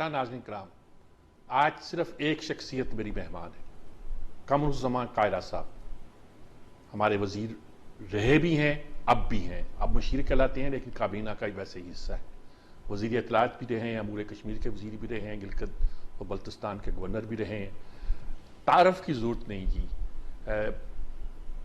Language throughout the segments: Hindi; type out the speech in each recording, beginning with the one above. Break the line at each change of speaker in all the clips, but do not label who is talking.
पाकिस्तान नाज़रीन कराम, आज सिर्फ एक शख्सियत मेरी मेहमान है, कमरुज़्ज़मान कायरा साहब। हमारे वजीर रहे भी हैं, अब भी हैं। अब मशीर कहलाते हैं लेकिन काबीना का वैसे ही हिस्सा है। वजीर इत्तलात भी रहे हैं, अमूर कश्मीर के वजीर भी रहे हैं, गिलगित और बल्तिस्तान के गवर्नर भी रहे हैं। तारफ़ की ज़रूरत नहीं जी।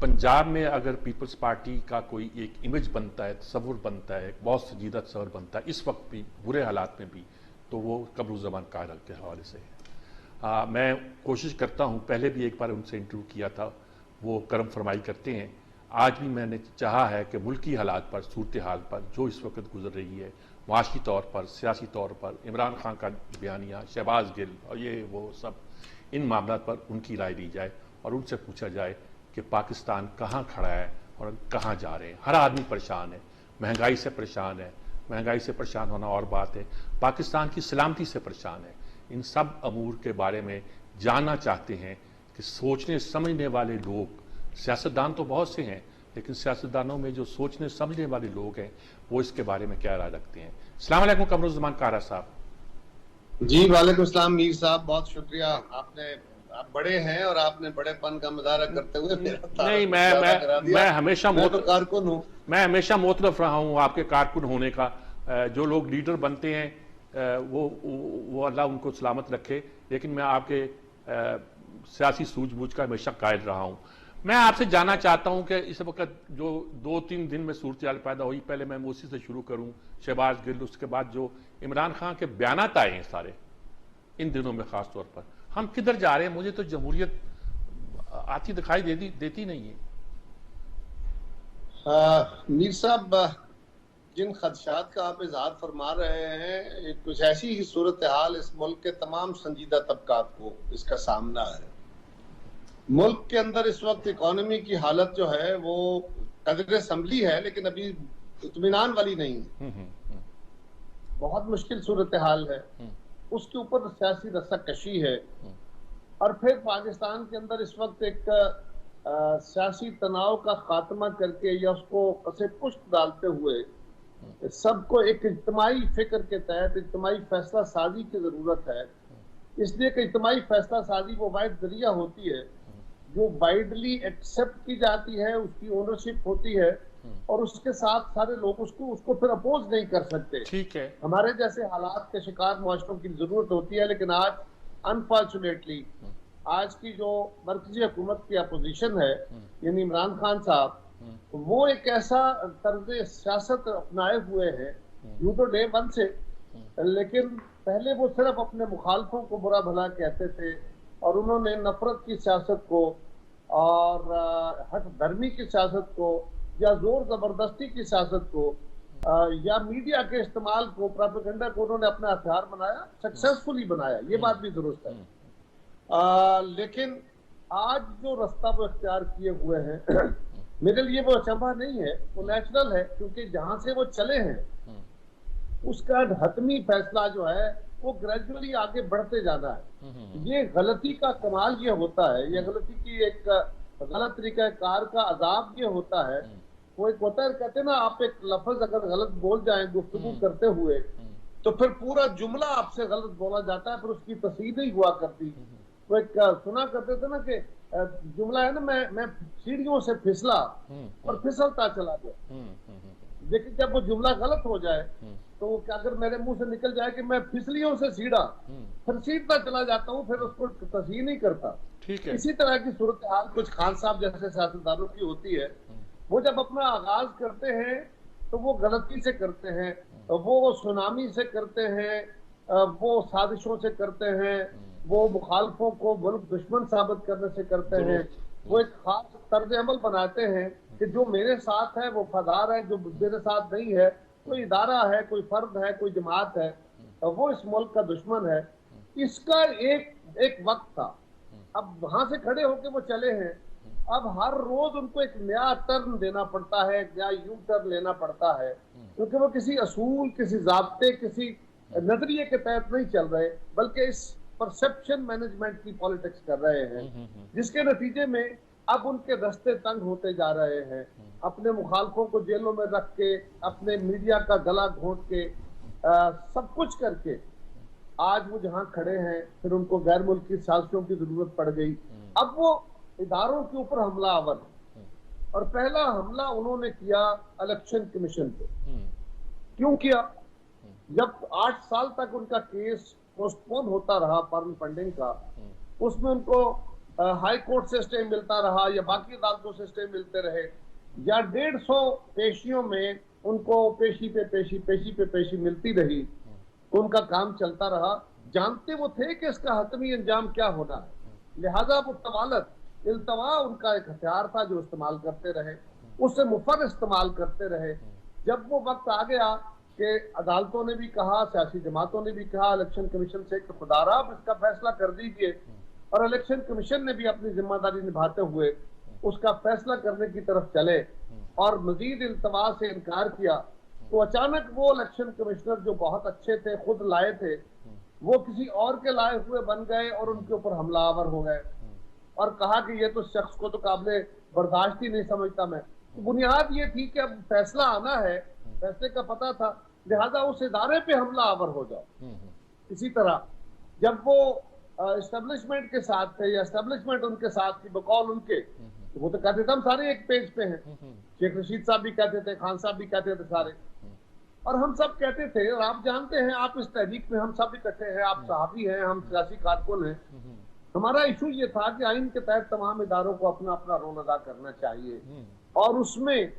पंजाब में अगर पीपल्स पार्टी का कोई एक इमेज बनता है, तस्वुर बनता है, बहुत संजीदा तस्वुर बनता है, इस वक्त भी बुरे हालात में भी, तो वो कमरुज़्ज़मान कायरा के हवाले से है। मैं कोशिश करता हूँ, पहले भी एक बार उनसे इंटरव्यू किया था, वो करम फरमाई करते हैं। आज भी मैंने चाहा है कि मुल्की हालात पर, सूरत हाल पर जो इस वक्त गुजर रही है, माशी तौर पर, सियासी तौर पर, इमरान खान का बयानिया, शहबाज गिल और ये वो सब, इन मामलों पर उनकी राय ली जाए और उनसे पूछा जाए कि पाकिस्तान कहाँ खड़ा है और कहाँ जा रहे हैं। हर आदमी परेशान है, महंगाई से परेशान है, महंगाई से परेशान होना और बात है, पाकिस्तान की सलामती से परेशान है। इन सब अमूर के बारे में जानना चाहते हैं कि सोचने समझने वाले लोग, सियासतदान तो बहुत से हैं, लेकिन सियासतदानों में जो सोचने समझने वाले लोग हैं वो इसके बारे में क्या राय रखते हैं। अस्सलाम वालेकुम कमरुज़्ज़मान कायरा साहब।
जी वालेकुम सलाम मीर साहब, बहुत शुक्रिया। आप बड़े हैं और आपने बड़ेपन का मुजाहरा करते हुए मेरा
नहीं, मैं हमेशा
मैं तो कारकुन हूँ।
मैं हमेशा मोतरफ रहा हूँ आपके कारकुन होने का। जो लोग लीडर बनते हैं वो अल्लाह उनको सलामत रखे, लेकिन मैं आपके सियासी सूझबूझ का हमेशा कायल रहा हूँ। मैं आपसे जानना चाहता हूँ कि इस वक्त जो 2-3 दिन में सूरत हाल पैदा हुई, पहले मैं उसी से शुरू करूँ, शहबाज गिल, उसके बाद जो इमरान खान के बयानात आए हैं सारे इन दिनों में, खास तौर पर हम किधर जा रहे हैं? मुझे तो जमहूरियत आती दिखाई देती नहीं है।
मीर साहब, जिन खदशात का आप इजहार फरमा रहे हैं, कुछ ऐसी ही सूरत हाल इस मुल्क के तमाम संजीदा तबकात को इसका सामना है। मुल्क के अंदर इस वक्त इकोनॉमी की हालत जो है वो कदर संभली है, लेकिन अभी इत्मीनान वाली नहीं है। बहुत मुश्किल सूरत हाल है। उसके ऊपर सियासी रस्साकशी है और फिर पाकिस्तान के अंदर इस वक्त एक सियासी तनाव का खात्मा करके या उसको कसे पुष्ट डालते हुए सबको एक इज्तिमाई फिक्र के तहत इज्तिमाई फैसला साजी की जरूरत है। इसलिए कि इज्तिमाई फैसला साजी वो वाहिद जरिया होती है जो वाइडली एक्सेप्ट की जाती है, उसकी ओनरशिप होती है और उसके साथ सारे लोग उसको फिर अपोज नहीं कर सकते।
ठीक है,
हमारे जैसे हालात के शिकार मुआशरों की जरूरत होती है, लेकिन आज अनफॉर्चुनेटली आज की जो मरकजी हुकूमत की अपोजिशन है, यानी इमरान खान साहब, वो एक ऐसा तर्ज सियासत अपनाए हुए हैं यूं तो डे वन से, लेकिन पहले वो सिर्फ अपने मुखालफों को बुरा भला कहते थे और उन्होंने नफरत की सियासत को और हट धर्मी की सियासत को या जोर जबरदस्ती की सियासत को या मीडिया के इस्तेमाल को, प्रोपेगेंडा को उन्होंने अपना हथियार बनाया, सक्सेसफुली बनाया, ये बात भी दुरुस्त है। लेकिन आज जो रास्ता वो इख्तियार किए हुए हैं मेरे लिए वो अचंभा नहीं है, वो नेचुरल है, क्योंकि जहां से वो चले हैं उसका हतमी फैसला जो है वो ग्रेजुअली आगे बढ़ते जाना है। ये गलती का कमाल ये होता है, ये गलती की एक गलत तरीका कार का अजाब ये होता है। वो एक होता है, कहते हैं ना, आप एक लफ्ज अगर गलत बोल जाए गुफ्तगू करते हुए तो फिर पूरा जुमला आपसे गलत बोला जाता है, फिर उसकी तस्दीक नहीं हुआ करती। वो एक सुना करते थे ना कि जुमला है ना, मैं सीढ़ियों से फिसला और फिसलता चला गया। लेकिन जब वो जुमला गलत हो जाए तो अगर मेरे मुंह से निकल जाए कि मैं फिसलियों से सीढ़ा, फिर सीढ़ता चला जाता हूँ, फिर उसको तस्दीक नहीं करता।
ठीक है।
इसी तरह की सूरत हाल कुछ खान साहब जैसे सियासतदानों की होती है। वो जब अपना आगाज करते हैं तो वो गलती से करते हैं, वो सुनामी से करते हैं, वो साजिशों से करते हैं, वो मुखालफों को मुल्क दुश्मन साबित करने से करते हैं। वो एक खास तर्ज अमल बनाते हैं कि जो मेरे साथ है वो वफादार है, जो मेरे साथ नहीं है, कोई इदारा है, कोई फर्द है, कोई जमात है, वो इस मुल्क का दुश्मन है। इसका एक वक्त था, अब वहां से खड़े होकर वो चले हैं। अब हर रोज उनको एक नया टर्न देना पड़ता है, नया यू टर्न लेना पड़ता है, क्योंकि वो किसी असूल, किसी जाब्ते, किसी नजरिए के तहत नहीं चल रहे, बल्कि इस परसेप्शन मैनेजमेंट की पॉलिटिक्स कर रहे हैं, जिसके नतीजे में अब उनके रास्ते तंग होते जा रहे हैं। अपने मुखालफों को जेलों में रख के, अपने मीडिया का गला घोंट के, सब कुछ करके आज वो जहां खड़े हैं, फिर उनको गैर मुल्की साजिशों की जरूरत पड़ गई। अब वो इदारों के ऊपर हमलावर है और पहला हमला उन्होंने किया इलेक्शन कमीशन पे। क्यों किया? जब 8 साल तक उनका केस पोस्टपोन होता रहा फॉरेन फंडिंग का, उसमें उनको हाई कोर्ट से स्टे मिलता रहा या बाकी अदालतों से स्टे मिलते रहे, या 150 पेशियों में उनको पेशी पे पेशी मिलती रही, तो उनका काम चलता रहा। जानते वो थे कि इसका हतमी अंजाम क्या होना है, लिहाजा वो तवालत इल्तवा उनका एक हथियार था जो इस्तेमाल करते रहे, उससे मुफर इस्तेमाल करते रहे। जब वो वक्त आ गया कि अदालतों ने भी कहा, सियासी जमातों ने भी कहा इलेक्शन कमीशन से कि खुदारा आप इसका फैसला कर दीजिए, और इलेक्शन कमीशन ने भी अपनी जिम्मेदारी निभाते हुए उसका फैसला करने की तरफ चले और मजीद इल्तवा से इनकार किया, तो अचानक वो इलेक्शन कमिश्नर जो बहुत अच्छे थे, खुद लाए थे, वो किसी और के लाए हुए बन गए और उनके ऊपर हमलावर हो गए और कहा कि ये तो शख्स को तो काबिले बर्दाश्त ही नहीं समझता मैं। तो बुनियाद ये थी कि अब फैसला आना है, फैसले का पता था, लिहाजा उस इदारे पे हमलावर हो जाओ। इसी तरह जब वो एस्टेब्लिशमेंट के साथ थे या एस्टेब्लिशमेंट उनके साथ थी बकौल उनके, तो वो तो कहते थे हम सारे एक पेज पे हैं। शेख रशीद साहब भी कहते थे, खान साहब भी कहते थे सारे, और हम सब कहते थे, और आप जानते हैं आप इस तहरीक में हम सब इकट्ठे हैं, आप सहाबी हैं, हम सियासी कारकुन हैं। हमारा इशू ये था कि आइन के तहत तमाम इदारों को अपना अपना रोल अदा करना चाहिए और उसमें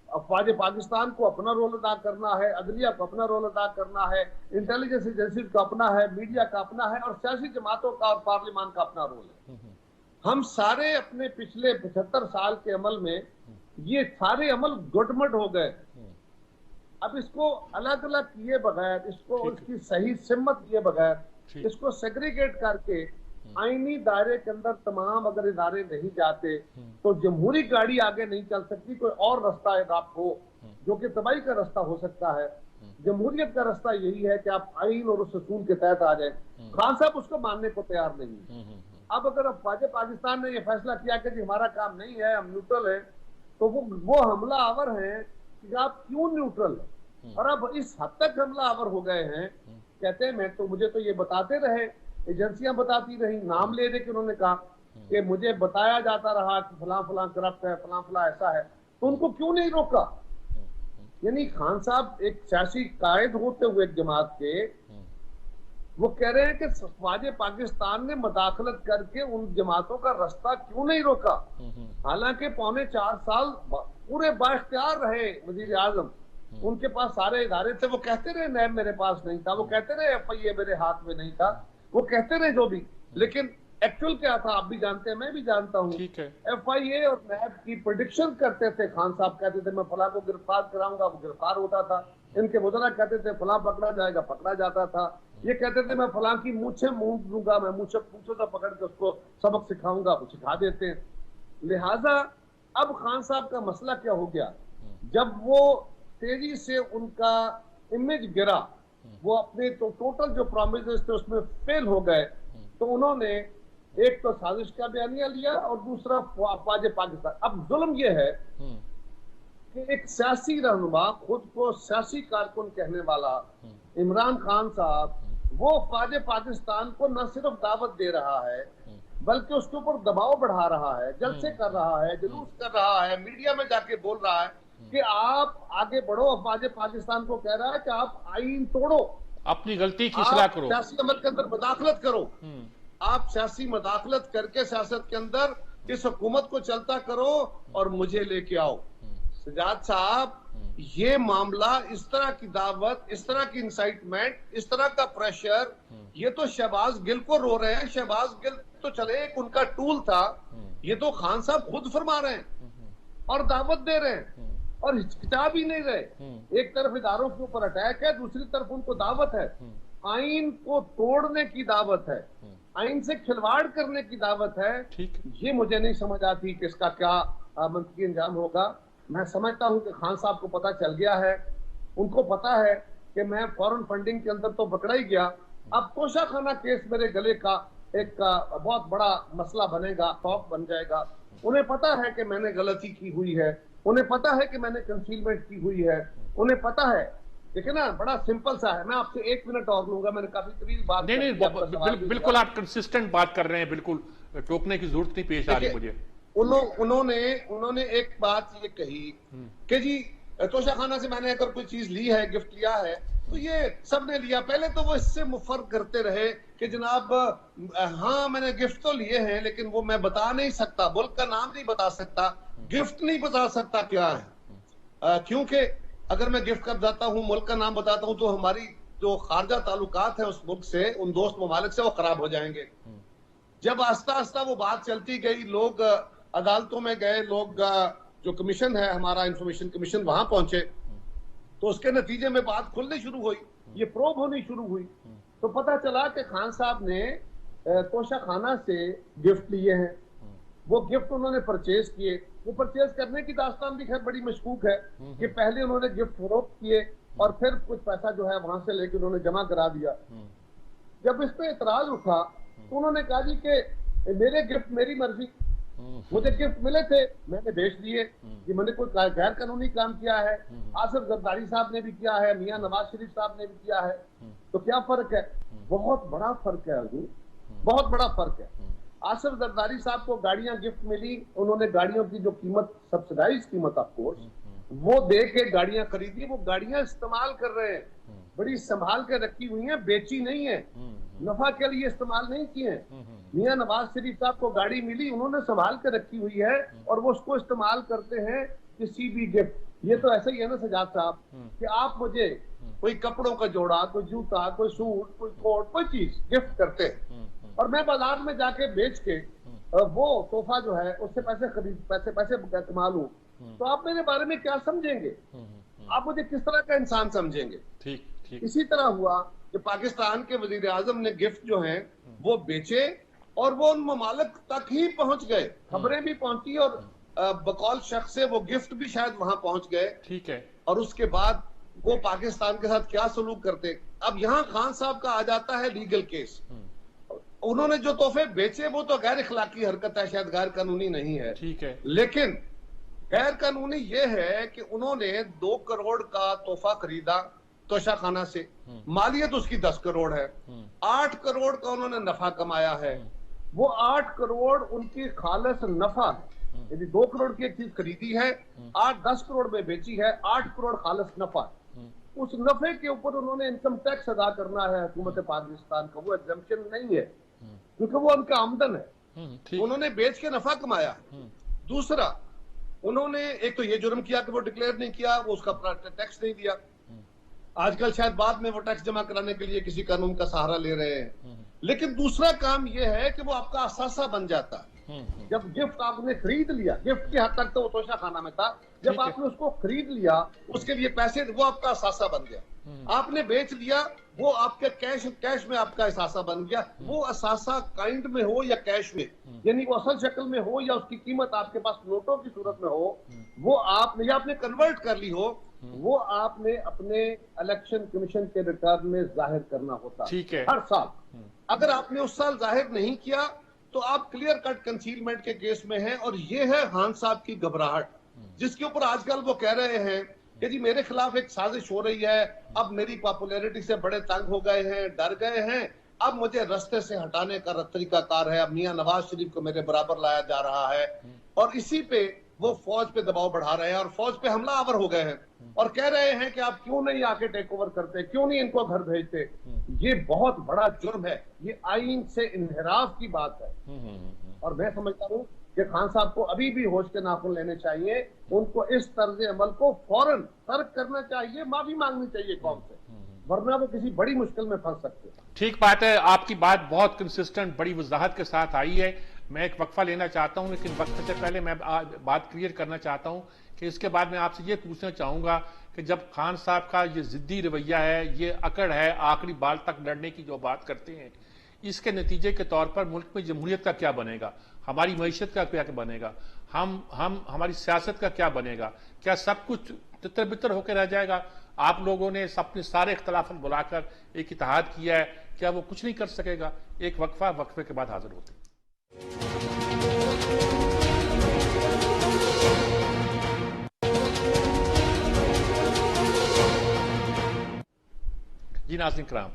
अफवाज पाकिस्तान को अपना रोल अदा करना है, अदलिया को अपना रोल अदा करना है, इंटेलिजेंस एजेंसी का अपना है, मीडिया का अपना है और सियासी जमातों का और पार्लियामान का अपना रोल है। हम सारे अपने पिछले 75 साल के अमल में ये सारे अमल गुटमट हो गए। अब इसको अलग अलग किए बगैर, इसको इसकी सही सिम्मत किए बगैर, इसको सेग्रीगेट करके आईनी दायरे के अंदर तमाम अगर इदारे नहीं जाते तो जमहूरी गाड़ी आगे नहीं चल सकती। कोई और रास्ता आप हो जो कि तबाही का रास्ता हो सकता है। जमहूरियत का रास्ता यही है कि आप आइन और उस उसूल के तहत आ जाए। खान साहब उसको मानने को तैयार नहीं। अब अगर अफवाज पाकिस्तान ने यह फैसला किया कि जी हमारा काम नहीं है, हम न्यूट्रल हैं, तो वो हमला आवर हैं कि आप क्यों न्यूट्रल है। और अब इस हद तक हमला आवर हो गए हैं, कहते हैं मैं तो मुझे तो ये बताते रहे, एजेंसियां बताती रही, नाम ले दे के उन्होंने कहा कि मुझे बताया जाता रहा कि फलां फलां करप्ट है, फलां फलां ऐसा है, तो उनको क्यों नहीं रोका। यानी खान साहब एक सियासी कायद होते हुए एक जमात के, वो कह रहे हैं कि अफवाज पाकिस्तान ने मदाखलत करके उन जमातों का रास्ता क्यों नहीं रोका। हालांकि 4.25 साल पूरे बाइख्तियार रहे वजीर आजम, उनके पास सारे इदारे थे, वो कहते रहे नैब मेरे पास नहीं था, वो कहते रहे FIA मेरे हाथ में नहीं था, वो कहते रहे जो भी, लेकिन एक्चुअल क्या था आप भी जानते हैं, मैं भी जानता हूँ। FIA और नैब की प्रेडिक्शन करते थे। खान साहब कहते थे मैं फलां को गिरफ्तार कराऊंगा, वो गिरफ्तार होता था। इनके मुदरा कहते थे फलां पकड़ा जाएगा, पकड़ा जाता था। ये कहते थे मैं फलां की मूछे मूंछ दूंगा, मैं मूछे तो पकड़ के उसको सबक सिखाऊंगा, वो सिखा देते हैं। लिहाजा अब खान साहब का मसला क्या हो गया, जब वो तेजी से उनका इमेज गिरा, वो अपने तो टोटल जो प्रॉमिसेस थे उसमें फेल हो गए, तो उन्होंने एक तो साजिश का बयानिया लिया और दूसरा अफवाज पाकिस्तान। अब जुल्म ये है कि एक सियासी रहनुमा, खुद को सियासी कारकुन कहने वाला इमरान खान साहब, वो अफवाज पाकिस्तान को न सिर्फ दावत दे रहा है बल्कि उसके ऊपर दबाव बढ़ा रहा है, जलसे कर रहा है, जुलूस कर रहा है, मीडिया में जाके बोल रहा है कि आप आगे बढ़ो। अफवाज पाकिस्तान को कह रहा है कि आप आइन तोड़ो,
अपनी गलती की इस्लाह करो,
सियासी अमल के अंदर मदाखलत करो, आप सियासी मदाखलत करके सियासत के अंदर इस हुकूमत को चलता करो और मुझे लेके आओ। सजाद साहब, ये मामला, इस तरह की दावत, इस तरह की इंसाइटमेंट, इस तरह का प्रेशर, ये तो शहबाज गिल को रो रहे हैं। शहबाज गिल तो चले एक उनका टूल था, ये तो खान साहब खुद फरमा रहे हैं और दावत दे रहे हैं और हिचकिचा भी नहीं रहे। एक तरफ इदारों के ऊपर अटैक है, दूसरी तरफ उनको दावत है, आइन को तोड़ने की दावत है, आइन से खिलवाड़ करने की दावत है। ये मुझे नहीं समझ आती कि इसका क्या मंतकी अंजाम होगा। मैं समझता हूं कि खान साहब को पता चल गया है, उनको पता है कि मैं फॉरेन फंडिंग के अंदर तो पकड़ा ही गया, अब तोशाखाना केस मेरे गले का एक बहुत बड़ा मसला बनेगा, टॉप बन जाएगा। उन्हें पता है कि मैंने गलती की हुई है, उन्हें पता है कि मैंने कंसीलमेंट की हुई है, उन्हें पता है देखिए ना, बड़ा सिंपल सा है। मैं आपसे 1 मिनट और लूंगा, मैंने काफी तवील बात
नहीं
कर
नहीं,
दी, आपका सवाल भी
बिल्कुल
हुआ।
आप कंसिस्टेंट बात कर रहे हैं, बिल्कुल टोकने की जरूरत नहीं पेश आ रही
देखिए,
मुझे।
उन्होंने उन्होंने एक बात ये कही कि जी तोशाखाना से मैंने अगर कोई चीज ली है, गिफ्ट लिया है, तो ये सबने लिया। पहले तो वो इससे मुफर्क करते रहे कि जनाब हाँ मैंने गिफ्ट तो लिए हैं, लेकिन वो मैं बता नहीं सकता, मुल्क का नाम नहीं बता सकता, गिफ्ट नहीं बता सकता क्या है। क्योंकि अगर मैं गिफ्ट कर जाता हूँ, मुल्क का नाम बताता हूँ, तो हमारी जो खारजा ताल्लुकात है उस मुल्क से, उन दोस्त ममालिक से, वो खराब हो जाएंगे। जब आस्ता आस्ता वो बात चलती गई, लोग अदालतों में गए, लोग जो कमीशन है हमारा, इंफॉर्मेशन कमीशन, वहां पहुंचे, तो उसके नतीजे में बात खुलनी शुरू हुई, ये प्रोब होनी शुरू हुई। तो पता चला कि खान साहब ने तोशाखाना से गिफ्ट लिए हैं। वो गिफ्ट उन्होंने परचेज किए। वो परचेज करने की दास्तान भी खैर बड़ी मशकूक है कि पहले उन्होंने गिफ्ट फरोख्त किए और फिर कुछ पैसा जो है वहां से लेकर उन्होंने जमा करा दिया। जब इस पे इतराज उठा तो उन्होंने कहा जी कि मेरे गिफ्ट मेरी मर्जी, मुझे गिफ्ट मिले थे, मैंने बेच दिए, कि मैंने कोई गैर कानूनी काम किया है। आसिफ जरदारी साहब ने भी किया है, मियां नवाज शरीफ साहब ने भी किया है, तो क्या फर्क है? बहुत बड़ा फर्क है हुजूर, बहुत बड़ा फर्क है। आसिफ जरदारी साहब को गाड़ियां गिफ्ट मिली, उन्होंने गाड़ियों की जो कीमत, सब्सिडाइज कीमत ऑफ कोर्स, वो दे के गाड़ियां खरीदी। वो गाड़ियां इस्तेमाल कर रहे हैं, बड़ी संभाल के रखी हुई हैं, बेची नहीं है, नफा के लिए इस्तेमाल नहीं किए हैं। मियां नवाज शरीफ साहब को गाड़ी मिली, उन्होंने संभाल के रखी हुई है और वो उसको इस्तेमाल करते हैं किसी भी गिफ्ट। ये तो ऐसा ही है ना सजाद साहब कि आप मुझे कोई कपड़ों का जोड़ा, कोई जूता, कोई सूट, कोई कोट, कोई चीज गिफ्ट करते हैं और मैं बाजार में जाके बेच के वो तोहफा जो है उससे पैसे कमा लूं, तो आप मेरे बारे में क्या समझेंगे? आप मुझे किस तरह का इंसान समझेंगे?
ठीक ठीक।
इसी तरह हुआ कि पाकिस्तान के वजीर आजम ने गिफ्ट जो हैं वो बेचे और वो उन ममालिक तक ही पहुंच गए, खबरें भी पहुंची और बकौल शख्स से वो गिफ्ट भी शायद वहां पहुंच गए।
ठीक है।
और उसके बाद वो पाकिस्तान के साथ क्या सलूक करते। अब यहाँ खान साहब का आ जाता है लीगल केस। उन्होंने जो तोहफे बेचे वो तो गैर इखलाकी हरकत है, शायद गैर कानूनी नहीं है,
ठीक है,
लेकिन गैर कानूनी ये है कि उन्होंने 2 करोड़ का तोहफा खरीदा तोशाखाना से, मालियत उसकी 10 करोड़ है, 8 करोड़ का उन्होंने नफा कमाया है। वो 8 करोड़ उनकी खालिस नफा है। यदि 2 करोड़ की एक चीज खरीदी है, 10 करोड़ में बेची है, 8 करोड़ खालिस नफा है। उस नफे के ऊपर उन्होंने इनकम टैक्स अदा करना है हुकूमत पाकिस्तान का, वो एग्जम्पशन नहीं है क्योंकि वो उनका आमदन है। उन्होंने बेच के नफा कमाया। दूसरा, उन्होंने एक तो ये जुर्म किया कि वो डिक्लेयर नहीं किया, वो उसका टैक्स नहीं दिया। आजकल शायद बाद में वो टैक्स जमा कराने के लिए किसी कानून का सहारा ले रहे हैं। लेकिन दूसरा काम यह है कि वो आपका असासा बन जाता है। जब गिफ्ट आपने खरीद लिया, गिफ्ट की हद तक तो वो तोशाखाना में था, जब आपने उसको खरीद लिया, उसके लिए पैसे, वो आपका असासा बन गया। आपने बेच लिया, वो आपके कैश में आपका असासा बन गया। वो असासा काइंड में हो या कैश में, यानी वो असल शक्ल में हो या उसकी कीमत आपके पास नोटों की सूरत में हो, वो आपने या आपने कन्वर्ट कर ली हो, वो आपने अपने इलेक्शन कमीशन के रिटर्न में जाहिर करना होता है हर साल। अगर आपने उस साल जाहिर नहीं किया तो आप क्लियर कट कंसीलमेंट के केस में हैं। और ये है खान साहब की घबराहट, जिसके ऊपर आजकल वो कह रहे हैं कि जी मेरे खिलाफ एक साजिश हो रही है, अब मेरी पॉपुलैरिटी से बड़े तंग हो गए हैं, डर गए हैं, अब मुझे रास्ते से हटाने का तरीकाकार है, अब मियां नवाज शरीफ को मेरे बराबर लाया जा रहा है। और इसी पे वो फौज पे दबाव बढ़ा रहे हैं और फौज पे हमलावर हो गए हैं और कह रहे हैं कि आप क्यों नहीं आके टेक ओवर करते, क्यों नहीं इनको घर भेजते। ये बहुत बड़ा जुर्म है, ये आईन से इन्हिराफ की बात है। और मैं समझता हूँ कि खान साहब को अभी भी होश के नाखून लेने चाहिए, उनको इस तर्ज अमल को फौरन तर्क करना चाहिए, माफी मांगनी चाहिए कौम से, वरना वो किसी बड़ी मुश्किल में फंस सकते हैं।
ठीक बात है, आपकी बात बहुत कंसिस्टेंट, बड़ी वजाहत के साथ आई है। मैं एक वक्फा लेना चाहता हूं, लेकिन वक्त से पहले मैं बात क्लियर करना चाहता हूं कि इसके बाद मैं आपसे ये पूछना चाहूंगा कि जब खान साहब का ये जिद्दी रवैया है, ये अकड़ है, आखिरी बाल तक लड़ने की जो बात करते हैं, इसके नतीजे के तौर पर मुल्क में जमहूरियत का क्या बनेगा, हमारी मईशत का क्या बनेगा, हमारी सियासत का क्या बनेगा? क्या सब कुछ तितर बितर होकर रह जाएगा? आप लोगों ने अपने सारे इख्तलाफत बुलाकर एक इत्तेहाद किया है, क्या वो कुछ नहीं कर सकेगा? एक वक्फे के बाद हाजिर होते हैं। जी नाज़रीन कराम,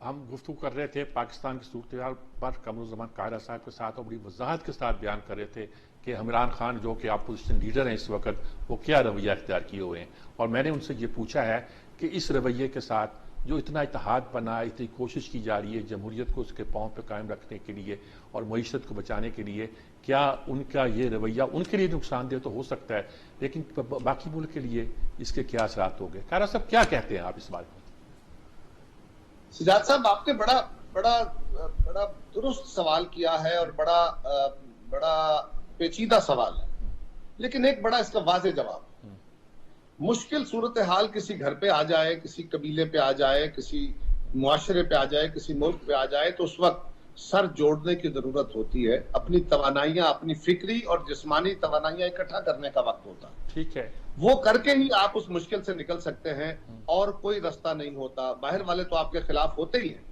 हम गुफ्तगू कर रहे थे पाकिस्तान की सूरत हाल पर। कमरुज़्ज़मान कायरा साहब के साथ और बड़ी वजाहत के साथ बयान कर रहे थे कि इमरान खान जो कि अपोजिशन लीडर हैं इस वक्त, वो क्या रवैया अख्तियार किए हुए हैं। और मैंने उनसे ये पूछा है कि इस रवैये के साथ जो इतना इत्तेहाद बना, इतनी कोशिश की जा रही है जमहूरियत को उसके पाँव पर कायम रखने के लिए और मईशत को बचाने के लिए, क्या उनका ये रवैया उनके लिए नुकसानदेह तो हो सकता है, लेकिन बाकी मुल्क के लिए इसके क्या असरात होंगे? कायरा साहब क्या कहते हैं आप इस बारे में?
सिजाद साहब, आपने बड़ा बड़ा बड़ा दुरुस्त सवाल किया है और बड़ा पेचीदा सवाल है, लेकिन एक बड़ा इसका वाज़ेह जवाब। मुश्किल सूरत हाल किसी घर पे आ जाए, किसी कबीले पे आ जाए, किसी मुआशरे पे आ जाए, किसी मुल्क पे आ जाए, तो उस वक्त सर जोड़ने की जरूरत होती है। अपनी तवानाइयां, अपनी फिक्री और जिस्मानी तवानाइयां इकट्ठा करने का वक्त होता है।
ठीक है,
वो करके ही आप उस मुश्किल से निकल सकते हैं और कोई रास्ता नहीं होता। बाहर वाले तो आपके खिलाफ होते ही हैं,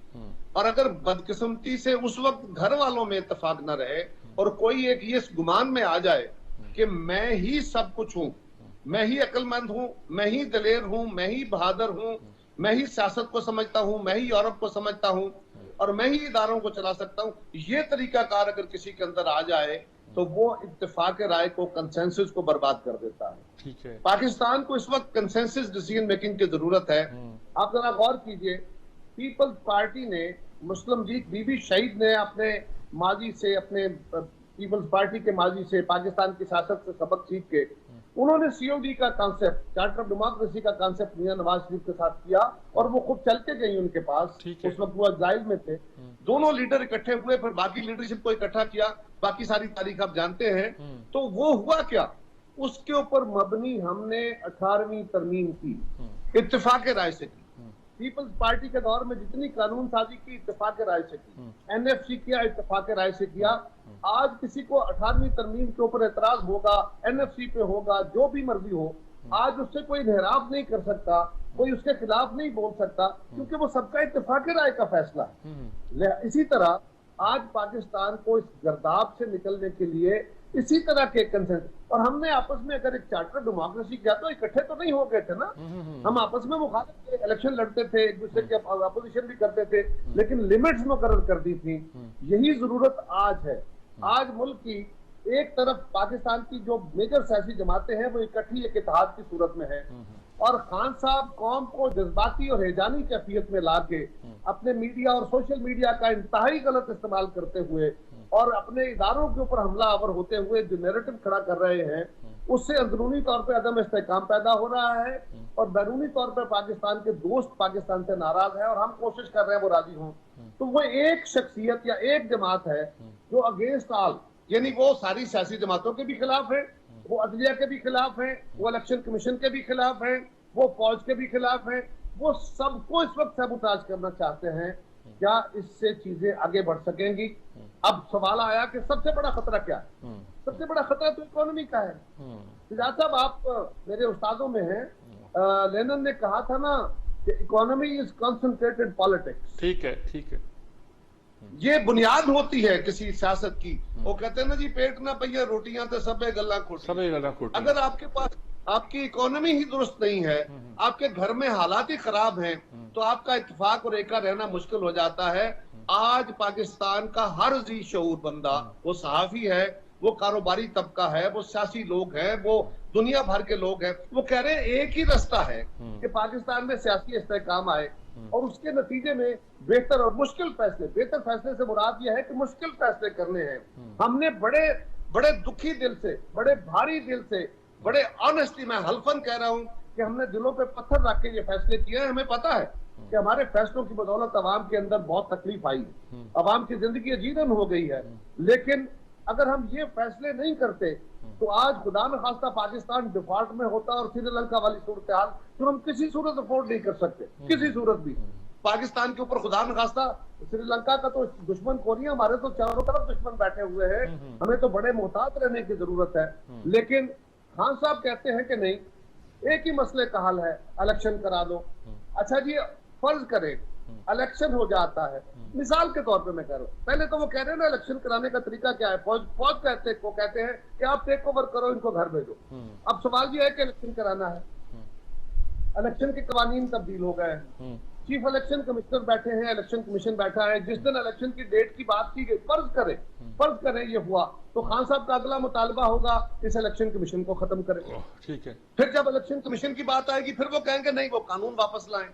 और अगर बदकिस्मती से उस वक्त घर वालों में इत्तेफाक न रहे और कोई एक ये गुमान में आ जाए कि मैं ही सब कुछ हूं, मैं ही अक्लमंद हूं, मैं ही दलेर हूं, मैं ही बहादुर हूं, मैं ही सियासत को समझता हूं, मैं ही यूरोप को समझता हूं और मैं ही इदारों को चला सकता हूं, ये तरीकाकार अगर किसी के अंदर आ जाए तो वो इत्तेफाक राय को, कंसेंसस को बर्बाद कर देता है।
ठीक है।
पाकिस्तान को इस वक्त कंसेंसस डिसीजन मेकिंग की जरूरत है। आप जरा गौर कीजिए, पीपल्स पार्टी ने, मुस्लिम लीग, बीबी शहीद ने अपने माजी से, अपने पीपल्स पार्टी के माजी से, पाकिस्तान की सियासत से सबक सीख के उन्होंने सीओडी का कॉन्सेप्ट, चार्टर ऑफ डेमोक्रेसी का कॉन्सेप्ट मियां नवाज शरीफ के साथ किया और वो खुद चल के गई उनके पास। उस वक्त वो एग्जाइल में थे। दोनों लीडर इकट्ठे हुए, फिर बाकी लीडरशिप को इकट्ठा किया, बाकी सारी तारीख आप जानते हैं। तो वो हुआ क्या, उसके ऊपर मबनी हमने 18वीं तरमीम की, इत्तेफाक राय से की। पीपल्स पार्टी के दौर में जितनी कानून साजी की, इत्तेफाक राय से की। एनएफसी किया, इत्तेफाक राय से किया। आज किसी को 18वीं तरमीम के ऊपर एतराज होगा, एनएफसी पे होगा, जो भी मर्जी हो, आज उससे कोई इन्हराफ नहीं कर सकता, कोई उसके खिलाफ नहीं बोल सकता, क्योंकि वो सबका इत्तेफाक राय का फैसला है। इसी तरह आज पाकिस्तान को इस गर्दाब से निकलने के लिए इसी तरह के कंसेंसस, और हमने आपस में अगर एक चार्टर डेमोक्रेसी किया तो इकट्ठे तो नहीं हो गए थे ना। हम आपस में मुखालिफ थे, इलेक्शन लड़ते थे, एक दूसरे के अपोजिशन भी करते थे, लेकिन लिमिट्स मुकर्रर कर दी थी। यही जरूरत आज है। आज मुल्क की एक तरफ पाकिस्तान की जो मेजर सियासी जमातें हैं वो इकट्ठी एक इत्तेहाद की सूरत में है, और खान साहब कौम को जज्बाती और हैजानी कैफियत में लाके अपने मीडिया और सोशल मीडिया का इंतहाई गलत इस्तेमाल करते हुए और अपने इदारों के ऊपर हमला आवर होते हुए जो नैरेटिव खड़ा कर रहे हैं, उससे अंदरूनी तौर पे अदम इस्तेहकाम पैदा हो रहा है और बैरूनी तौर पे पाकिस्तान के दोस्त पाकिस्तान से नाराज है और हम कोशिश कर रहे हैं वो राजी हों। तो वो एक शख्सियत या एक जमात है जो अगेंस्ट ऑल, यानी वो सारी सियासी जमातों के भी खिलाफ है, वो अदलिया के भी खिलाफ है, वो इलेक्शन कमीशन के भी खिलाफ है, वो फौज के भी खिलाफ है, वो सबको इस वक्त सबूताज करना चाहते हैं। क्या इससे चीजें आगे बढ़ सकेंगी? अब सवाल आया कि सबसे बड़ा खतरा क्या है? सबसे बड़ा खतरा तो इकोनॉमी का है। सिजाद साहब, आप मेरे उस्तादों में हैं। लेनिन ने कहा था ना कि इकोनॉमी इज कंसंट्रेटेड पॉलिटिक्स।
ठीक है, ठीक है।
ये बुनियाद होती है किसी सियासत की। वो कहते हैं ना जी, पेट ना पहिया रोटियां तो सबे गल्ला खोटी। अगर आपके पास आपकी इकोनॉमी ही दुरुस्त नहीं है, आपके घर में हालात ही खराब हैं, तो आपका इत्तेफाक और एका रहना मुश्किल हो जाता है। आज पाकिस्तान का हर जी शऊर बंदा, वो सहाफी है, वो कारोबारी तबका है, वो सियासी लोग हैं, वो दुनिया भर के लोग हैं, वो कह रहे हैं एक ही रास्ता है कि पाकिस्तान में सियासी इस्तेहकाम आए और उसके नतीजे में बेहतर और मुश्किल फैसले, बेहतर फैसले से मुराद यह है कि मुश्किल फैसले करने हैं। हमने बड़े बड़े दुखी दिल से, बड़े भारी दिल से, बड़े ऑनेस्टली, मैं हल्फन कह रहा हूं कि हमने दिलों पे पत्थर रख के ये फैसले किए हैं। हमें पता है कि हमारे फैसलों की बदौलत अवाम के अंदर बहुत तकलीफ आई, अवाम की जिंदगी अजीरन हो गई है, लेकिन अगर हम ये फैसले नहीं करते तो आज खुदा न खास्ता पाकिस्तान डिफॉल्ट में होता और श्रीलंका वाली सूरत हाल जो हम किसी सूरत अफोर्ड नहीं कर सकते, किसी सूरत भी। पाकिस्तान के ऊपर खुदा न खास्ता श्रीलंका का तो दुश्मन कोरिया, हमारे तो चारों तरफ दुश्मन बैठे हुए हैं, हमें तो बड़े मोहतात रहने की जरूरत है। लेकिन खान साहब कहते हैं कि नहीं, एक ही मसले का हल है, इलेक्शन करा दो। अच्छा जी, फर्ज करें इलेक्शन हो जाता है, मिसाल के तौर पे मैं कह रहा हूँ, पहले तो वो कह रहे हैं ना इलेक्शन कराने का तरीका क्या है, फौज कहते हैं कि आप टेक ओवर करो, इनको घर भेजो। अब सवाल ये है कि इलेक्शन कराना है, इलेक्शन के कवानीन तब्दील हो गए हैं, चीफ इलेक्शन कमिश्नर बैठे हैं, इलेक्शन कमीशन बैठा है। जिस दिन इलेक्शन की डेट की बात की गई, फर्ज करें ये हुआ, तो खान साहब का अगला मुतालबा होगा इस इलेक्शन कमीशन को खत्म करें।
ठीक है।
फिर जब इलेक्शन कमीशन की बात आएगी, फिर वो कहेंगे नहीं, वो कानून वापस लाएं।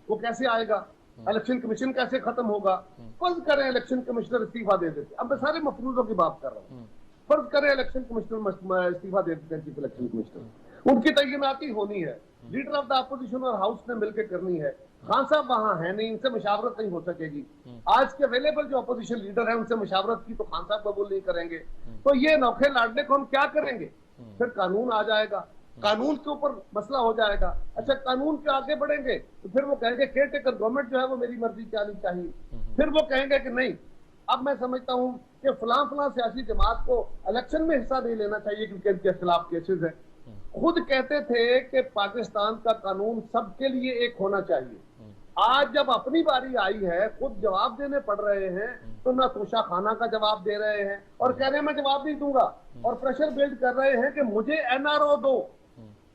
वो कैसे आएगा? इलेक्शन कमीशन कैसे खत्म होगा? फर्ज करें इलेक्शन कमिश्नर इस्तीफा दे देते, अब मैं सारे मफरूजों की बात कर रहा हूँ। फर्ज करें इलेक्शन कमिश्नर इस्तीफा दे देते हैं, चीफ इलेक्शन कमिश्नर, उनकी तैनाती होनी है, लीडर ऑफ द अपोजिशन और हाउस ने मिलकर करनी है। खान साहब वहां है नहीं, इनसे मुशावरत नहीं हो सकेगी। आज के अवेलेबल जो अपोजिशन लीडर है उनसे मुशावरत की तो खान साहब कबूल नहीं करेंगे। तो ये नौखे लाडले को हम क्या करेंगे? फिर कानून आ जाएगा, कानून के ऊपर मसला हो जाएगा। अच्छा, कानून के आगे बढ़ेंगे तो फिर वो कहेंगे केयर टेकर गवर्नमेंट जो है वो मेरी मर्जी चलनी चाहिए। फिर वो कहेंगे कि नहीं, अब मैं समझता हूं कि फलां सियासी जमात को इलेक्शन में हिस्सा नहीं लेना चाहिए क्योंकि इनके खिलाफ केसेस है। खुद कहते थे कि पाकिस्तान का कानून सबके लिए एक होना चाहिए। आज जब अपनी बारी आई है, खुद जवाब देने पड़ रहे हैं, तो ना तोशा खाना का जवाब दे रहे हैं और कह रहे हैं मैं जवाब नहीं दूंगा, और प्रेशर बिल्ड कर रहे हैं कि मुझे एनआरओ दो।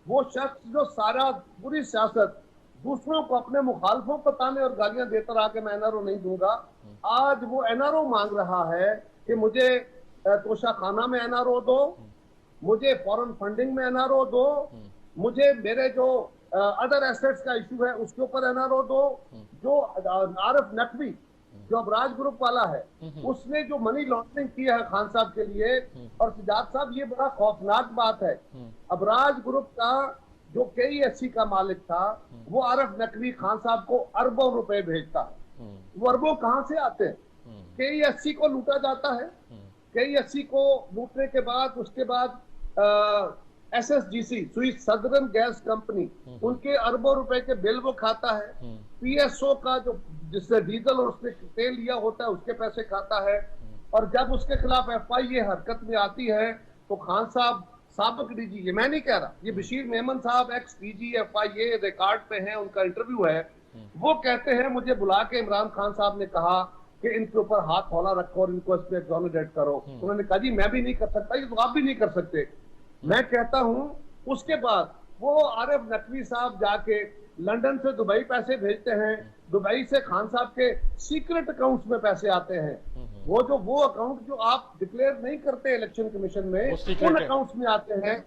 वो शख्स जो सारा पूरी सियासत दूसरों को, अपने मुखालफों को ताने और गालियां देता रहा कि मैं एनआरओ नहीं दूंगा, आज वो एनआरओ मांग रहा है कि मुझे तोशा खाना में एनआरओ दो, मुझे फॉरेन फंडिंग में एनआरओ दो, मुझे मेरे जो अदर एसेट्स का इशू है उसके ऊपर एनआरओ दो। जो आरिफ नकवी जो अबराज ग्रुप वाला है, उसने जो मनी लॉन्ड्रिंग किया है खान साहब के लिए, और सिजाद साहब ये बड़ा खौफनाक बात है, अबराज ग्रुप का जो KESC का मालिक था वो आरिफ नकवी खान साहब को अरबों रुपए भेजता है। वो अरबों कहां से आते हैं? KESC को लूटा जाता है। KESC को लूटने के बाद उसके बाद SSGC Swiss southern gas company, उनके अरबों रुपए के बिल वो खाता है। PSO का जो जिससे डीजल और उसने तेल लिया होता है उसके पैसे खाता है। और जब उसके खिलाफ FIA हरकत में आती है तो खान साहब साबिक DG, ये मैं नहीं कह रहा, ये बशीर मेमन साहब एक्स DG FIA रिकॉर्ड पे हैं, उनका इंटरव्यू है, वो कहते हैं मुझे बुला के इमरान खान साहब ने कहा कि इनके ऊपर हाथ हौला रखो और इनको इस पे एग्जोनरेट करो। उन्होंने कहा जी मैं भी नहीं कर सकता, ये तो आप भी नहीं कर सकते। मैं कहता हूं उसके बाद वो आरिफ नकवी साहब जाके लंदन से दुबई पैसे भेजते हैं, दुबई से खान साहब के सीक्रेट अकाउंट्स में पैसे आते हैं। वो अकाउंट जो आप डिक्लेयर नहीं करते इलेक्शन कमीशन में, उन अकाउंट्स में आते हैं।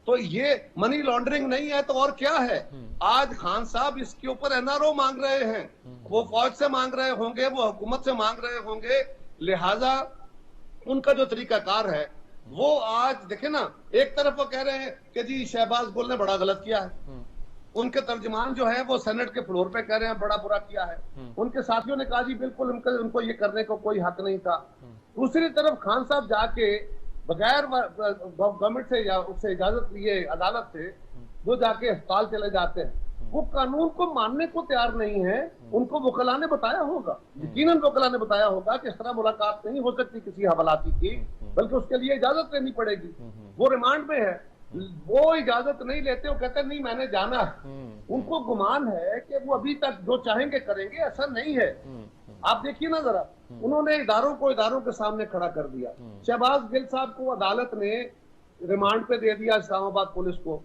तो ये मनी लॉन्ड्रिंग नहीं है तो और क्या है? आज खान साहब इसके ऊपर एनआरओ मांग रहे हैं, वो फौज से मांग रहे होंगे, वो हुकूमत से मांग रहे होंगे, लिहाजा उनका जो तरीकाकार है वो आज देखे ना, एक तरफ वो कह रहे हैं कि जी शहबाज गुल ने बड़ा गलत किया है, उनके तर्जमान जो है वो सेनेट के फ्लोर पे कह रहे हैं बड़ा बुरा किया है, उनके साथियों ने कहा जी बिल्कुल उनको ये करने को कोई हक नहीं था। दूसरी तरफ खान साहब जाके बगैर गवर्नमेंट से या उससे इजाजत लिए अदालत से वो जाके अस्पताल चले जाते हैं, वो कानून को मानने को तैयार नहीं है। उनको वकला ने बताया होगा, यकीनन वकला ने बताया होगा कि इस तरह मुलाकात नहीं हो सकती किसी हवालाती की, बल्कि उसके लिए इजाजत लेनी पड़ेगी। वो रिमांड में है, वो इजाजत नहीं लेते, वो कहते नहीं मैंने जाना है। उनको गुमान है कि वो अभी तक जो चाहेंगे करेंगे, ऐसा नहीं है। आप देखिए ना जरा, उन्होंने इदारों को इदारों के सामने खड़ा कर दिया। शहबाज गिल साहब को अदालत ने रिमांड पे दे दिया, इस्लामाबाद पुलिस को।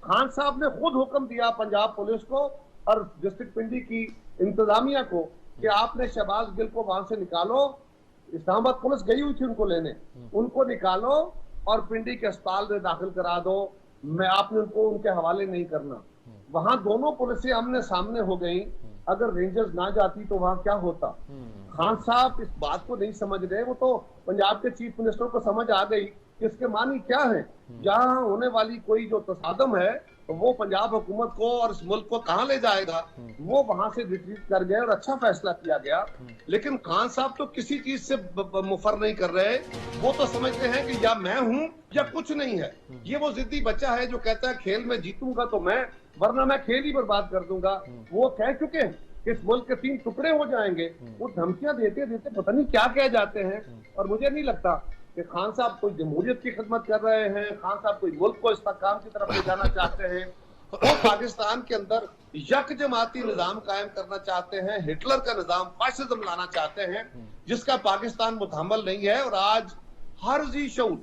खान साहब ने खुद हुक्म दिया पंजाब पुलिस को और डिस्ट्रिक्ट पिंडी की इंतजामिया को कि आपने शहबाज गिल को वहां से निकालो। इस्लामाबाद पुलिस गई हुई थी उनको लेने, उनको निकालो और पिंडी के अस्पताल में दाखिल करा दो। मैं आपने उनको उनके हवाले नहीं करना। वहां दोनों पुलिसें आमने सामने हो गई। अगर रेंजर्स ना जाती तो वहां क्या होता? खान साहब इस बात को नहीं समझ रहे। वो तो पंजाब के चीफ मिनिस्टर को समझ आ गई कि इसके मानी क्या है। जहां होने वाली कोई जो तसादम है तो वो पंजाब हुकूमत को और इस मुल्क को कहां ले जाएगा, वो वहां से रिट्रीट कर गए और अच्छा फैसला किया गया। लेकिन खान साहब तो किसी चीज से मुफर नहीं कर रहे। वो तो समझते हैं कि या मैं हूं या कुछ नहीं है। ये वो जिद्दी बच्चा है जो कहता है खेल में जीतूंगा तो मैं, वरना मैं खेल ही बर्बाद कर दूंगा। वो कह चुके हैं कि इस मुल्क के 3 टुकड़े हो जाएंगे। वो धमकियां देते देते पता नहीं क्या कह जाते हैं। और मुझे नहीं लगता कि खान साहब कोई जमहूरियत की खिदमत कर रहे हैं, खान साहब कोई मुल्क को इस्तेहकाम की तरफ ले जाना चाहते हैं। वो पाकिस्तान के अंदर यक जमाती निजाम कायम करना चाहते हैं, हिटलर का निजाम, फाशिज्म लाना चाहते हैं, जिसका पाकिस्तान मुतहम्मल नहीं है। और आज हर जी शऊर,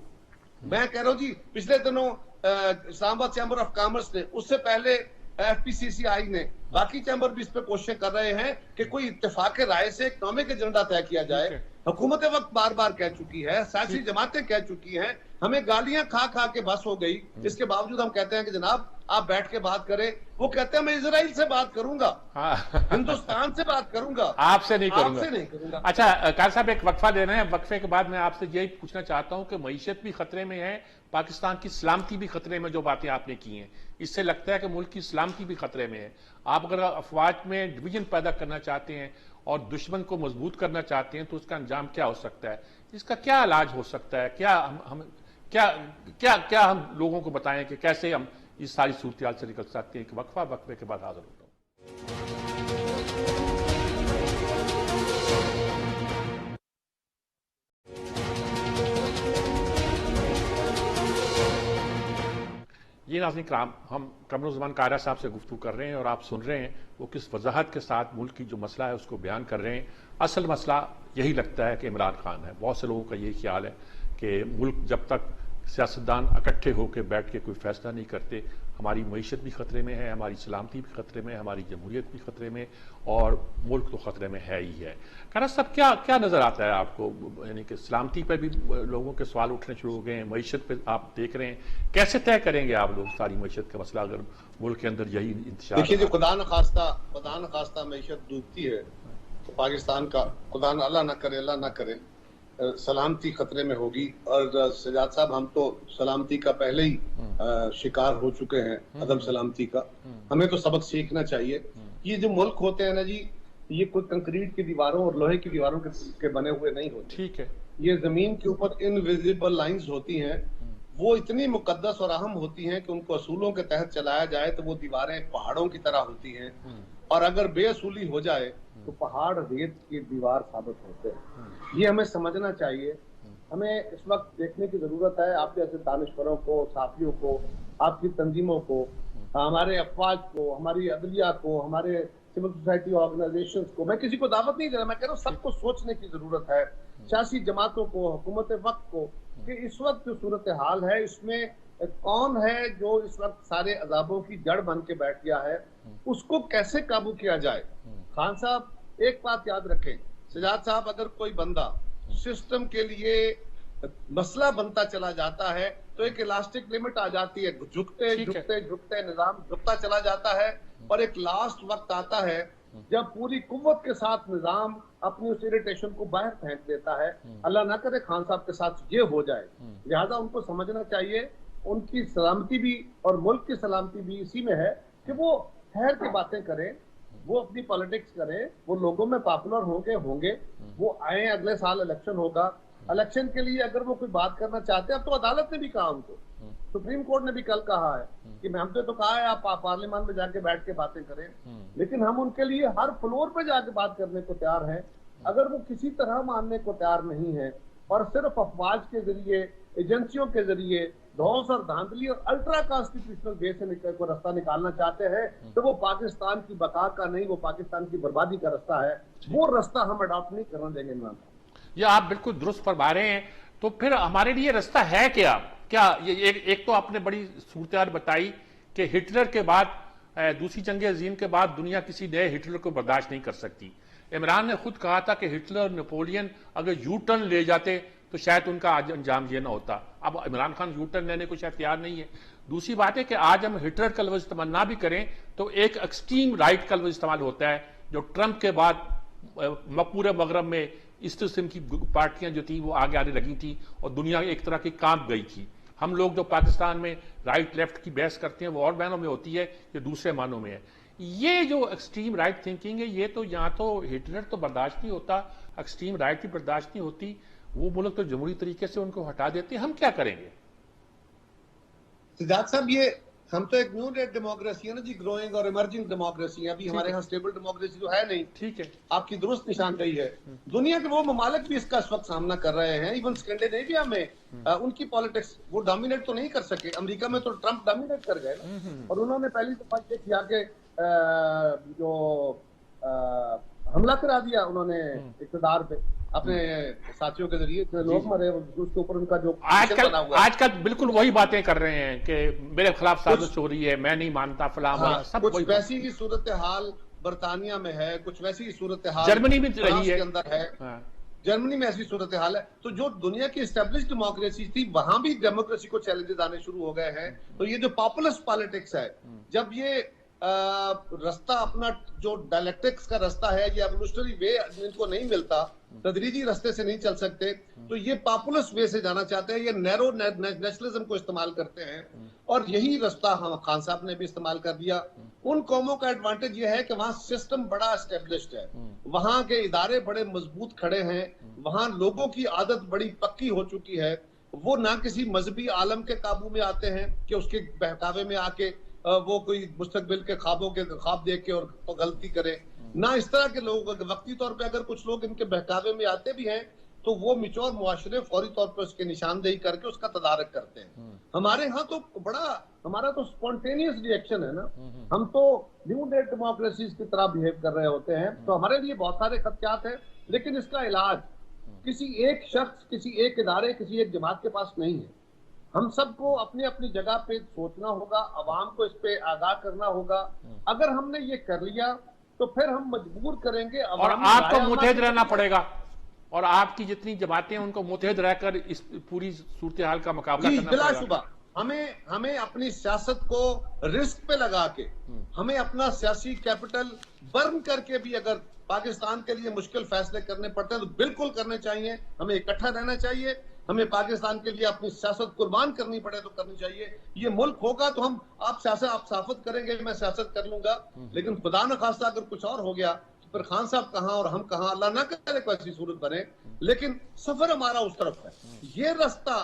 मैं कह रहा हूं जी, पिछले दिनों इस्लामाबाद चैम्बर ऑफ कॉमर्स ने, उससे पहले FPCCI ने, बाकी चैम्बर भी इस पे कोशिश कर रहे हैं कि कोई इत्तेफाक राय से इकोनॉमिक एजेंडा तय किया जाए। हुकूमत वक्त बार बार कह चुकी है, सियासी जमातें कह चुकी हैं, हमें गालियां खा खा के बस हो गई। इसके बावजूद हम कहते हैं कि जनाब आप बैठ के बात करें। वो कहते हैं मैं इजराइल से बात करूंगा, हिंदुस्तान से बात करूंगा,
आपसे नहीं
करूंगा।
अच्छा कार साहब, एक वक्फा दे रहे हैं, वक्फे के बाद मैं आपसे यही पूछना चाहता हूं कि मईशत भी खतरे में है, पाकिस्तान की सलामती भी खतरे में, जो बातें आपने की हैं इससे लगता है कि मुल्क की सलामती भी खतरे में है। आप अगर अफवाज में डिवीजन पैदा करना चाहते हैं और दुश्मन को मजबूत करना चाहते हैं तो उसका अंजाम क्या हो सकता है, इसका क्या इलाज हो सकता है, क्या हम क्या हम लोगों को बताएं कि कैसे हम इस सारी सूरत से निकल सकते हैं। कि वक्फे के बाद हाजिर होता हूं। ये नाज़रीन कराम, हम कमरुज़्ज़मान कारा साहब से गुफ्तगू कर रहे हैं और आप सुन रहे हैं वो किस वजाहत के साथ मुल्क की जो मसला है उसको बयान कर रहे हैं। असल मसला यही लगता है कि इमरान खान है। बहुत से लोगों का यही ख्याल है कि मुल्क जब तक सियासतदान इकट्ठे होकर बैठ के कोई फैसला नहीं करते, हमारी मईशत भी खतरे में है, हमारी सलामती भी खतरे में है, हमारी जमहूरियत भी खतरे में, और मुल्क तो खतरे में है ही है। कारा साहब, क्या नजर आता है आपको, यानी कि सलामती पर भी लोगों के सवाल उठने शुरू हो गए हैं, मईशत पे आप देख रहे हैं, कैसे तय करेंगे आप लोग सारी मईशत का मसला अगर मुल्क के अंदर यही इंतजार?
देखिए, जो खुदा न खास्ता मईशत डूबती है तो पाकिस्तान का, खुदा न अल्लाह ना करे, सलामती खतरे में होगी। और सजाद साहब, हम तो सलामती का पहले ही शिकार हो चुके हैं, अदम सलामती का। हमें तो सबक सीखना चाहिए। ये जो मुल्क होते हैं ना जी, ये कोई कंक्रीट की दीवारों और लोहे की दीवारों के बने हुए नहीं होते।
ठीक है,
ये जमीन के ऊपर इनविजिबल लाइंस होती हैं, वो इतनी मुकद्दस और अहम होती हैं कि उनको असूलों के तहत चलाया जाए तो वो दीवारें पहाड़ों की तरह होती हैं, और अगर बेअसूली हो जाए तो पहाड़ रेत की दीवार साबित होते हैं। ये हमें समझना चाहिए। हमें इस वक्त देखने की जरूरत है, आप जैसे दानिश्वरों को, साथियों को, आपकी तंजीमों को, हमारे अफवाज को, हमारी अदलिया को, हमारे सिविल सोसाइटी ऑर्गेनाइजेशंस को। मैं किसी को दावत नहीं दे रहा, मैं कह रहा हूँ सबको सोचने की जरूरत है, सियासी जमातों को, हुकूमत वक्त को, कि इस वक्त जो सूरत हाल है इसमें कौन है जो इस वक्त सारे अजाबों की जड़ बन के बैठ गया है, उसको कैसे काबू किया जाए। खान साहब, एक बात याद रखें, सजाद साहब, अगर कोई बंदा सिस्टम के लिए मसला बनता चला जाता है तो एक इलास्टिक लिमिट आ जाती है, झुकते निजाम झुकता चला जाता है, और एक लास्ट वक्त आता है जब पूरी कुव्वत के साथ निजाम अपनी उस इरिटेशन को बाहर फेंक देता है। अल्लाह ना करे खान साहब के साथ ये हो जाए। लिहाजा उनको समझना चाहिए, उनकी सलामती भी और मुल्क की सलामती भी इसी में है कि वो ठहर के बातें करें, वो अपनी पॉलिटिक्स करें, वो लोगों में पॉपुलर होंगे, वो आए, अगले साल इलेक्शन होगा, इलेक्शन के लिए अगर वो कोई बात करना चाहते हैं, अब तो अदालत ने भी कहा उनको, सुप्रीम कोर्ट ने भी कल कहा है कि हमने तो कहा है आप पार्लियामेंट में जाके बैठ के बातें करें, लेकिन हम उनके लिए हर फ्लोर पे जाके बात करने को तैयार हैं। अगर वो किसी तरह मानने को तैयार नहीं है और सिर्फ अफवाज के जरिए, एजेंसियों के जरिए धौंस और धांधली और अल्ट्रा कॉन्स्टिट्यूशनल वे से को रास्ता निकालना चाहते हैं, तो वो पाकिस्तान की बका का नहीं, वो पाकिस्तान की बर्बादी का रास्ता है। वो रास्ता हम अडॉप्ट नहीं करना देंगे इमरान।
ये आप बिल्कुल दुरुस्त फरमा रहे हैं। तो फिर हमारे लिए रास्ता है क्या? ये एक तो आपने बड़ी सूरत बताई कि हिटलर के बाद, दूसरी जंग अजीम के बाद दुनिया किसी नए हिटलर को बर्दाश्त नहीं कर सकती। इमरान ने खुद कहा था कि हिटलर और नेपोलियन अगर यू टर्न ले जाते तो शायद उनका आज अंजाम ये ना होता। अब इमरान खान यू टर्न लेने को शायद तैयार नहीं है। दूसरी बात है कि आज हम हिटलर का लफ्ज इस्तेमाल ना भी करें तो एक एक्सट्रीम राइट का लफ्ज इस्तेमाल होता है, जो ट्रंप के बाद पूरे मगरब में इस किस्म की पार्टियां जो थी वो आगे आने लगी थी और दुनिया एक तरह की कांप गई थी। हम लोग जो पाकिस्तान में राइट लेफ्ट की बहस करते हैं वो और मानों में होती है, ये दूसरे मानों में है। ये जो एक्सट्रीम राइट थिंकिंग है, ये तो यहाँ तो हिटलर तो बर्दाश्त नहीं होता, एक्सट्रीम राइट भी बर्दाश्त नहीं होती, वो मुल्क तो जमहूरी तरीके से उनको हटा देते। हम क्या करेंगे?
सिद्धार्थ साहब, ये हम तो एक न्यू डेमोक्रेसी है ना जी, ग्रोइंग और इमर्जिंग डेमोक्रेसी है। अभी हमारे यहाँ स्टेबल डेमोक्रेसी तो है नहीं।
ठीक है,
आपकी दुरुस्त निशानदेही है। दुनिया के वो ममालिक भी इसका इस वक्त सामना कर रहे हैं। इवन स्कैंडिनेविया में उनकी पॉलिटिक्स वो डोमिनेट तो नहीं कर सके। अमेरिका में तो ट्रंप डोमिनेट कर गए ना, और उन्होंने पहली दफा ये किया कि जो हमला करा दिया उन्होंने इक़्तिदार पे। अपने साथियों के जरिए इतने लोग मरे, उसके ऊपर उनका जो position बना हुआ है।
आजकल बिल्कुल वही बातें कर रहे हैं कि मेरे खिलाफ साजिश हो रही है, मैं नहीं मानता फलां
हाँ,
सब
कुछ
वही
वैसी ही सूरत हाल बर्तानिया में है, कुछ वैसी ही सूरत हाल
जर्मनी में
फ्रांस
रही है।
के अंदर है।
हाँ,
जर्मनी में ऐसी सूरत हाल है। तो जो दुनिया की एस्टेब्लिश डेमोक्रेसी थी, वहां भी डेमोक्रेसी को चैलेंजेस आने शुरू हो गए हैं। तो ये जो पॉपुलिस्ट पॉलिटिक्स है, जब ये रास्ता अपना जो डायलेक्टिक्स का रास्ता है, ये एवोल्यूशनरी वे इनको नहीं मिलता, तदरीजी रास्ते से नहीं चल सकते, तो ये पॉपुलिस्ट वे से जाना चाहते हैं, ये नैरो नेशनलिज्म को इस्तेमाल करते हैं। और यही रास्ता हम खान साहब ने भी इस्तेमाल कर दिया। उन कौमों का एडवांटेज ये है कि वहां सिस्टम बड़ा एस्टेब्लिश्ड है, वहां के इदारे बड़े मजबूत खड़े हैं, वहां लोगों की आदत बड़ी पक्की हो चुकी है। वो ना किसी मजहबी आलम के काबू में आते हैं कि उसके बहकावे में आके वो कोई मुस्तकबिल के ख्वाब देख के और गलती करे, ना इस तरह के लोग। वक्ती तौर पे अगर कुछ लोग इनके बहकावे में आते भी हैं तो वो मिचौर मुआशरे फौरी तौर पे उसकी निशानदेही करके उसका तदारक करते हैं। हमारे यहाँ तो हमारा तो स्पॉन्टेनियस रिएक्शन है ना, हम तो न्यू डेट डेमोक्रेसीज की तरह बिहेव कर रहे होते हैं। तो हमारे लिए बहुत सारे खदशात हैं, लेकिन इसका इलाज किसी एक शख्स, किसी एक इदारे, किसी एक जमात के पास नहीं है। हम सबको अपनी अपनी जगह पे सोचना होगा, अवाम को इस पे आगाह करना होगा। अगर हमने ये कर लिया तो फिर हम मजबूर करेंगे
और आपको मुतहद रहना पड़ेगा, और आपकी जितनी जमातें हैं उनको मुतहद रहकर इस पूरी सूरत हाल का मुकाबला करना पड़ेगा।
बिलाशुबा हमें अपनी सियासत को रिस्क पे लगा के, हमें अपना सियासी कैपिटल बर्न करके भी अगर पाकिस्तान के लिए मुश्किल फैसले करने पड़ते हैं तो बिल्कुल करने चाहिए। हमें इकट्ठा रहना चाहिए, हमें पाकिस्तान के लिए अपनी सियासत कुर्बान करनी पड़े तो करनी चाहिए। ये मुल्क होगा तो आप साफत करेंगे, मैं सियासत कर लूंगा, लेकिन खुदा न खास्ता अगर कुछ और हो गया तो फिर खान साहब कहां और हम कहां, अल्लाह ना करे कोई ऐसी सूरत बने। लेकिन सफर हमारा उस तरफ है। ये रास्ता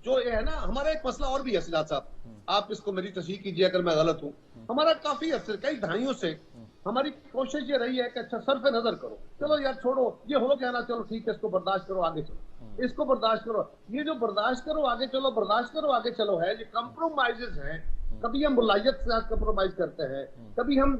जो है ना, हमारा एक मसला और भी है सिराज साहब, आप इसको मेरी तस्दीक कीजिए अगर मैं गलत हूं। हमारा काफी अरसे, कई दहाइयों से हमारी कोशिश ये रही है कि अच्छा सरफे नजर करो, चलो यार छोड़ो, ये हो गया ना, चलो ठीक है, इसको बर्दाश्त करो, आगे चलो, इसको बर्दाश्त करो। ये जो बर्दाश्त करो आगे चलो, बर्दाश्त करो आगे चलो है, ये कंप्रोमाइजेस हैं। कभी हम मुलायत के साथ कंप्रोमाइज करते हैं, कभी हम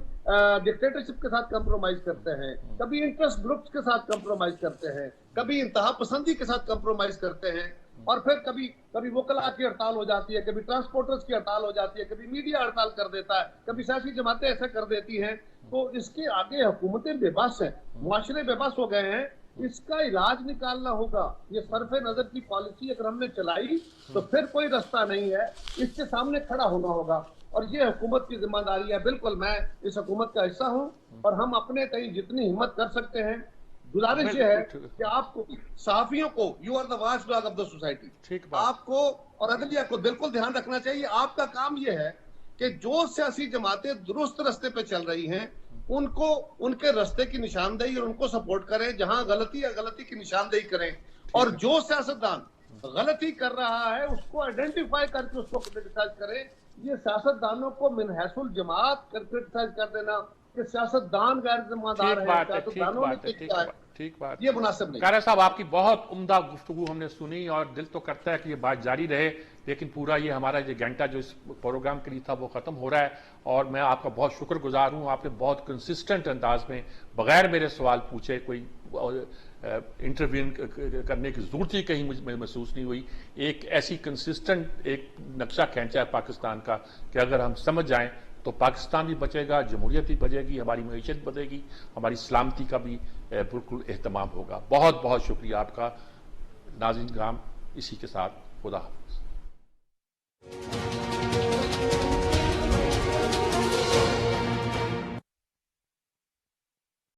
डिक्टेटरशिप के साथ कंप्रोमाइज करते हैं, कभी इंटरेस्ट ग्रुप्स के साथ कंप्रोमाइज करते हैं, कभी इंतहा पसंदी के साथ कंप्रोमाइज करते हैं, और फिर कभी वकला की हड़ताल हो जाती है, कभी ट्रांसपोर्टर्स की हड़ताल हो जाती है, कभी मीडिया हड़ताल कर देता है, कभी सियासी जमातें ऐसा कर देती हैं। तो इसके आगे हुकूमतें बेबस हैं, मुआशरे बेबस हो गए हैं। इसका इलाज निकालना होगा। ये सरफे नजर की पॉलिसी अगर हमने चलाई तो फिर कोई रास्ता नहीं है, इसके सामने खड़ा होना होगा, और ये हुकूमत की जिम्मेदारी है। बिल्कुल मैं इस हुकूमत का हिस्सा हूँ, और हम अपने कहीं जितनी हिम्मत कर सकते हैं। गुजारिश ये है कि आपको, सहाफियों को, you are the watchdog of the society, आपको और अदलिया को बिल्कुल ध्यान रखना चाहिए। आपका काम ये है कि जो सियासी जमातें दुरुस्त रास्ते पे चल रही हैं उनको, उनके रास्ते की निशानदेही और उनको सपोर्ट करें, जहां गलती है गलती की निशानदेही करें, और जो सियासतदान गलती कर रहा है उसको आइडेंटिफाई करके उसको क्रिटिसाइज करें। ये सियासतदानों को मिनहसुल जमात कर क्रिटिसाइज कर देना कि सियासतदान गैर जिम्मेदार है, सियासतदानों ने किया है,
ठीक बात,
ये मुनासिब नहीं।
कारा साहब, आपकी बहुत उम्दा गुफ्तगू हमने सुनी, और दिल तो करता है कि ये बात जारी रहे, लेकिन पूरा ये हमारा जो घंटा जो इस प्रोग्राम के लिए था वो ख़त्म हो रहा है। और मैं आपका बहुत शुक्रगुजार हूँ, आपने बहुत कंसिस्टेंट अंदाज में बगैर मेरे सवाल पूछे, कोई इंटरव्यू करने की जरूरत ही कहीं मुझे महसूस नहीं हुई। एक ऐसी कंसिस्टेंट एक नक्शा खींचा है पाकिस्तान का कि अगर हम समझ जाएं तो पाकिस्तान भी बचेगा, जमहूरियत भी बचेगी, हमारी मईशत बचेगी, हमारी सलामती का भी बिल्कुल एहतमाम होगा। बहुत बहुत शुक्रिया आपका। नाज़रीन किराम, इसी के साथ खुदा हाफ़िज़।